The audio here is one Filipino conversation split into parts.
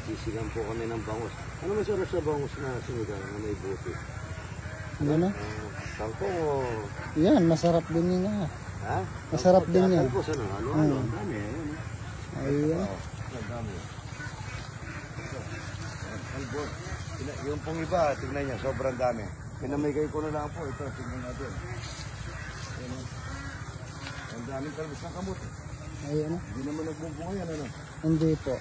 Nagsisigang po kami ng bangus. Ano masarap sa bangus na sinigang na may buti? Ano? Tangkong o... Yan, masarap din yun nga. Ha? Masarap din yan. Talbos ano? Ano? Ang dami. Ayan. Ang dami. Talbos. Yung pong iba, tignan niya, sobrang dami. Pinamigay ko na lang po. Ito, tignan natin. Ang daming talbos ng kamot. Ayan. Hindi naman nagbubunga yan, ano? Hindi po.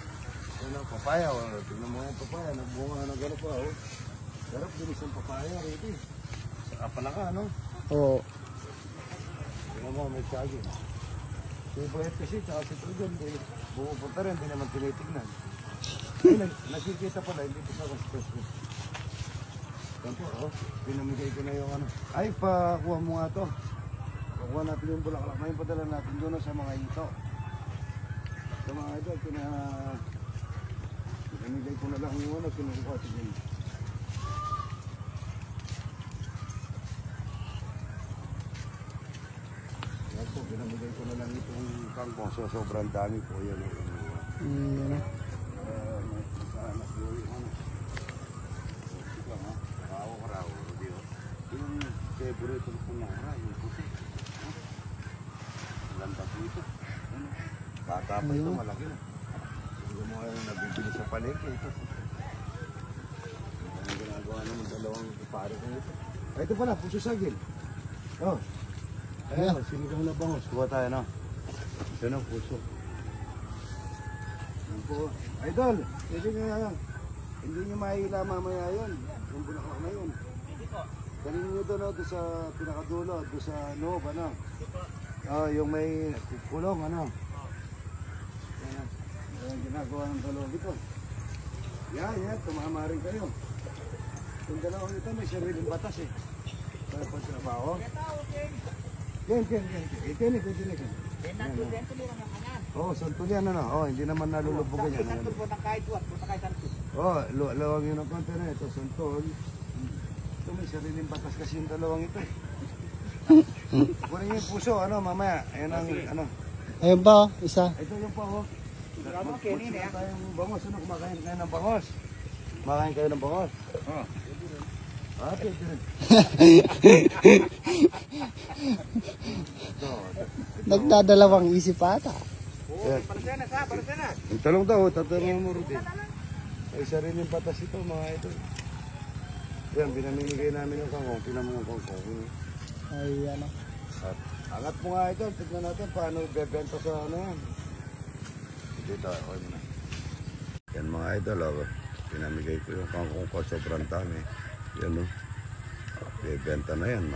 Yan ang papaya. Tignan mo yung papaya. Nagbunga na gano'n pa. Sarap din isang papaya rito. Saka pala ka, ano? Oo. Tignan mo, may saging. Si Bayet kasi, saka si Trugan, bumupunta rin, hindi naman tinitignan. Ay, nakikita pala, hindi ko sa stress. Yan po, pinamigay ko na yung ano. Ay, pakuha mo nga to. Pakuha natin yung bulaklak. May padala natin doon sa mga ito. Sa mga ito, pinamigay ko na lang yung ano, kinukuha tignan. Yan po, pinamigay ko na lang itong kangkong. So, sobrang dami po yan. Ayan. Yung favorite ko na yung puti. Lambak dito. Bata pa ito, malaki na. Hindi mo yung nabibili sa palengke ito. Ang ginagawa naman dalawang pare ko ito. Ay, ito pala, puso sagil. Oh. Ayan, sinigang na bangus. Kuha tayo na. Ito na, puso. Yan po. Idol, hindi nyo mahila mamaya yun. Yung bulaklak na yun. Galing nyo doon sa pinakadulo, doon sa noob, ano? Yung may kulong, ano? Yan, ginagawa ng dalawang ito. Yan, tumama rin kayo. Yung dalawang ito may sariling batas eh. Para pagtrabaho. Ken. Oo, santulian ano. Hindi naman nalulubugan yan. Santol po na kahit buwan, punta kayo santol. Lawang yun ang konti na ito, santol. Ito may sariling batas kasi yung dalawang ito. Kunin yung puso, ano, mamaya. Ayan ang, ano. Ayun ba, isa. Ito yung pa, Magpunta tayong bangos. Ano, kumakain kayo ng bangos? Kumakain kayo ng bangos? Oo. Pwede rin. Nagdadalawang isip ata. Palasena. Ang talong daw, tatanong mo rin. Ay, sariling batas ito, mga ito. Yan, binamimigay namin yung kangkong. Tinan mo yung kangkong. Ayan. At angat mo nga ito. Tignan natin paano bebenta sa ano yan. Dito, okay mo na. Yan mga idol, pinamigay ko yung kangkong ko. Sobrang dami. Yan o. Bebenta na yan.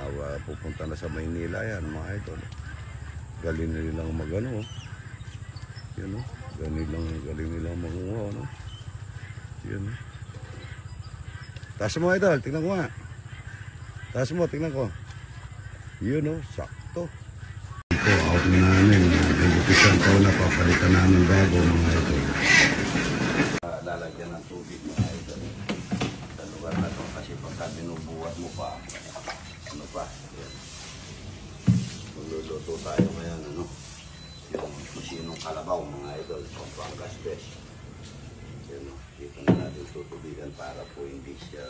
Pupunta na sa Maynila yan mga idol. Galing nilang magano. Yan o. Galing nilang magunga. Ano? Yan o. Taas mo idol, tingnan ko nga. Taas mo, tingnan ko. Yun o, sakto. Ito, out na namin. Nagbukisan ko na, papalitan namin bago mga idol. Lalagyan ng tubig mga idol. Sa lugar na ito kasi pagka binubuhat mo pa, ano pa, yan. Magluluto tayo ngayon, ano. Yung masinong kalabaw mga idol, Pampanga Special. Yan o. Dito na natin tutubigan para po hindi siya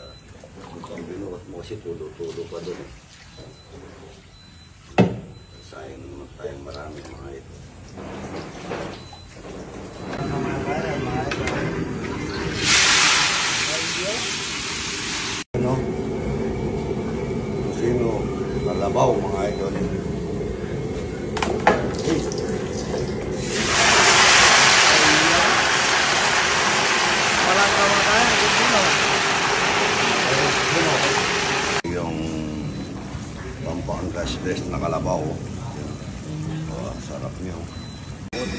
kung binuhat mo kasi tulo-tulo pa doon. Sayang naman tayong marami mga ito. Ano? Sino? Kalabaw mga idol. Yung Pampanga Special na kalabaw. Sarap niyo.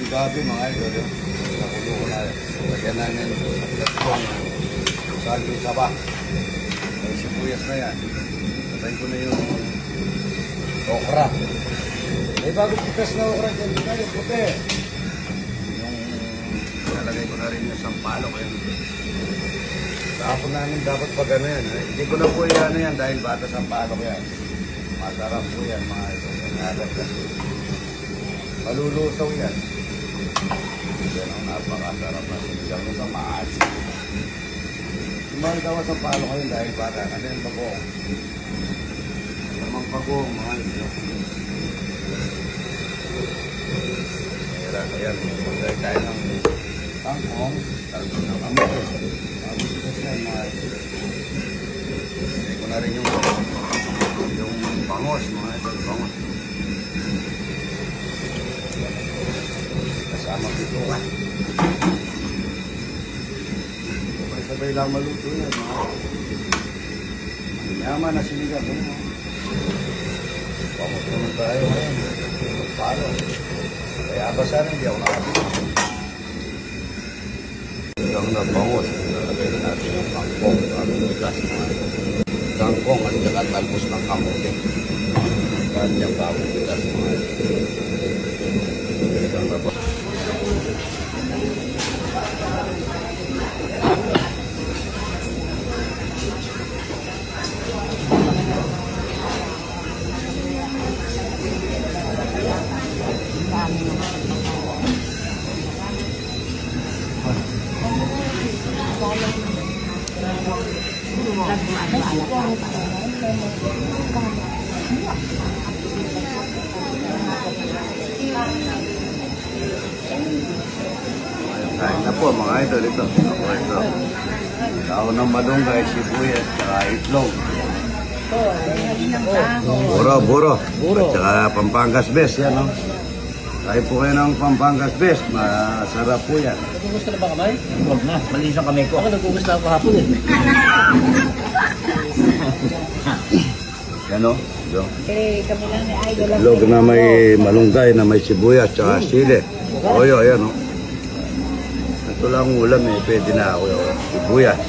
Gabi mga idol. Nakulo ko na. Lagyan namin gatong saging saba. May sibuyas na yan. Patayin ko na yung okra. May bagong pitas na okra dyan. Yung puti. Yung nalagay ko na rin yung sampalok. Tapos namin dapat pag ano yan. Hindi ko na po yan ano yan dahil bata sampalok yan. Masarap po yan mga ito. Malulusaw yan. Yan ang napakasarap na sinigang ng maasin. daw sa palo kayo dahil bata. Ano yung bagong? Tamang bagong, mga ito. Ayan, magdahil tayo ng tangkong. Talbos ng kamote. Tapos ito siya, mga ito. Hindi ko na rin yung bangos, mga ito, bangos. Kasama dito ka. Sabay lang maluto yan, mga. Yaman na sinigang mo. Bangos naman tayo ngayon. Palo. Kaya basa rin, hindi ako nakabili. Hanggang na bangos. Nalagay na natin yung kangkong. Anong bigas, mga. Kangkong at saka talbos ng kamote. Kanyang bagong bigas, mga. Hanggang na bangos. Kain na po mga idol ito. Ako ito. Tao ng malunggay, sibuyas, saka itlog. Buro. At saka Pampangas Best yan, no? Kain po kayo ng Pampangas Best. Masarap po yan. Nagkugusto na ba kamay? Huwag na. Malinis ang kamay ko. Ako nagkugusto ako hapon eh. Yan, no? Kami lang ni Idol. Itlog na may malunggay, na may sibuyas, saka sili. Oyo, ayan, no? Ito lang ulam eh, pwede na ako yung sibuyas.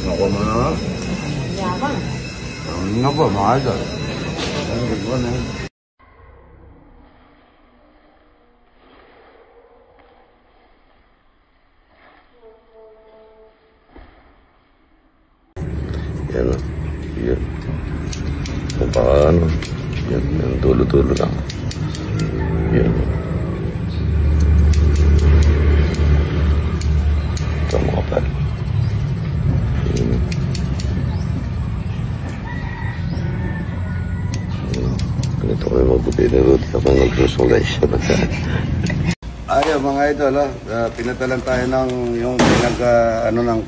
Ako mga. Yaman. Nga po, mga idol. Ang ganda na. Yan o. Yan. Kung baka ano. Yan. Yan. Tulo-tulo lang. Yan. Ito mga pal. Yan. Ganito kami magpapinaro. Dito kami magsusulay siya. Ayaw mga idol, pinatalan tayo ng yung ano ng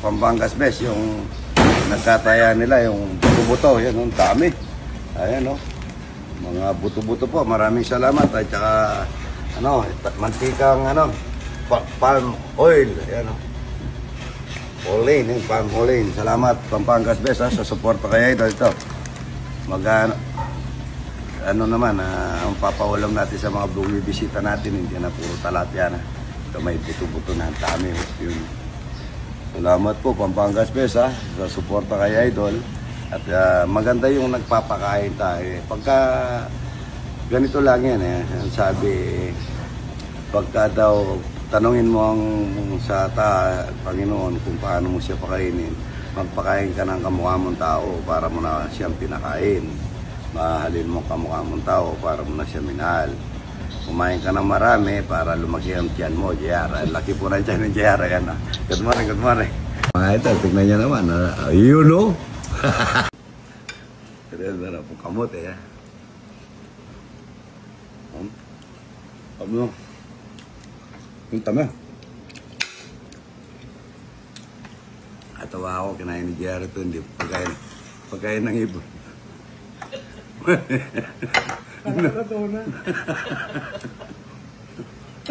Pampangas Best, yung nagkataya nila, yung buto-buto, yan, ang dami. Ayan, no? Mga buto-buto po, maraming salamat. At saka, ano, mantikang, ano, palm oil, ayan, no? Olin, palm olin. Salamat, Pampangas Best, sa suporta kayo idol ito. Ano naman, ang papawalam natin sa mga bumibisita natin, hindi na puro talapia na. Ito may buto-buto na, dami. Yun. Salamat po, Pampangas Best, sa suporta kay Idol. At maganda yung nagpapakain tayo. Pagka ganito lang yan, sabi, pagka daw tanungin mo ang sa Panginoon kung paano mo siya pakainin, magpakain ka ng kamukha mong tao para mo na siyang pinakain. Mahalin mo kamukha mong tao para mo na siya minahal. Kumain ka ng marami para lumaki ang tiyan mo, JR. Laki po na tiyan ng JR. Yan, good morning, good morning. Mga ito, tignan niya naman. You know? Kaya na po kamote, ha? Ano? Yung tama. Atawa ako, kinain ni JR ito, hindi pagkain ng ibon. Nakakatuna.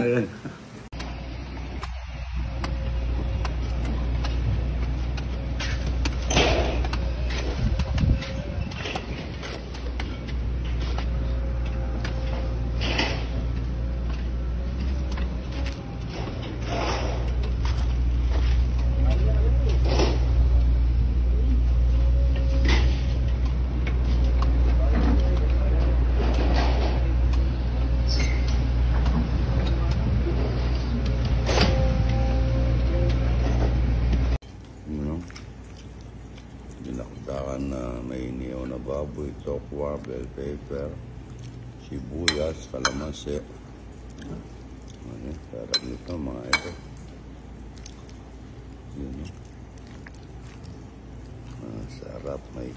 Ayan. Dinakdakan na may inihaw na baboy, tokwa, bell pepper, sibuyas, kalamansi. Sarap nito mga ito. Sarap, may